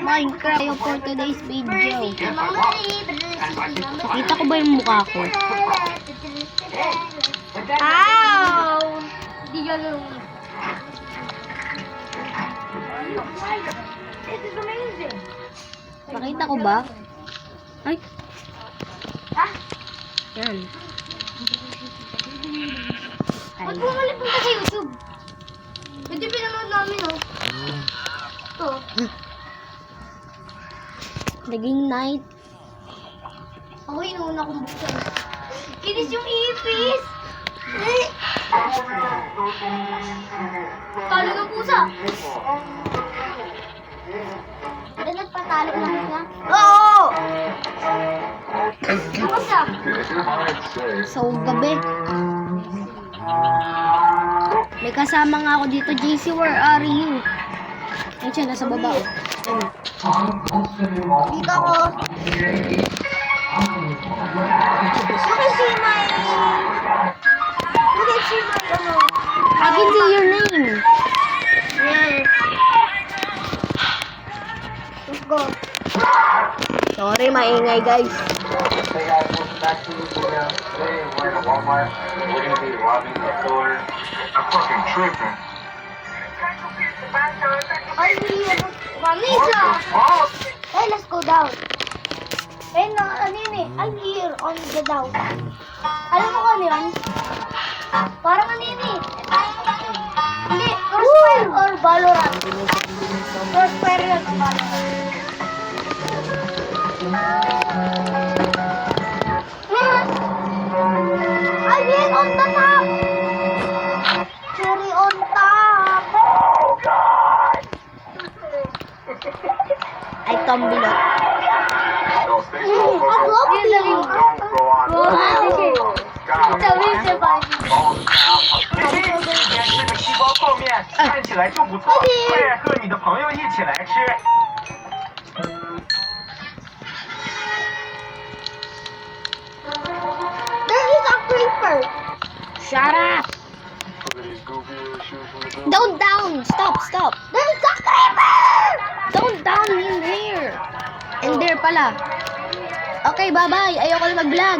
Minecraft for today's video. Kita ko ba yung mukha ko? Ow! Hindi ganun. This is amazing. Nakita ko ba? Ay, Ah, yan. Ay, ba't bumalik punta sa YouTube? Ito yung pinanood namin, oh. Ito. naging night. Ako inuuna kong buksan. Kinis yung ipis! Talo ng pusa! Ano nagpatalo ng pusa? Oo! Pusa! So, gabi. May kasama nga ako dito, JC, where are you? Ayun siya, nasa baba. Ayun. Dito ako. You can see my ano. I can see your name. Yeah. Let's go. Sorry, maingay guys. Hey guys, welcome back to the video. Today we're in a Walmart. We're gonna be robbing the store. I'm fucking tripping. Ay, Vanessa! Fuck! Hey, let's go down. Hey, ano yun eh? I'm here on the down. Alam mo kung ano yun? Parang ano yun eh? Hindi, Crossfire or Valorant. Crossfire yun, Valorant. I hit on the top! Cherry on top! Oh, God! Ay, tombilot. No, stay so focused. Don't go on. God. 小妹姐吧。嘿嘿，你吃的西瓜泡面看起来就不错，快和你的朋友一起来吃。 There is a creeper. Shut up! Don't down! Stop, stop! There is a creeper. Don't down in here! In there pala. Okay, bye-bye. Ayoko na mag-vlog.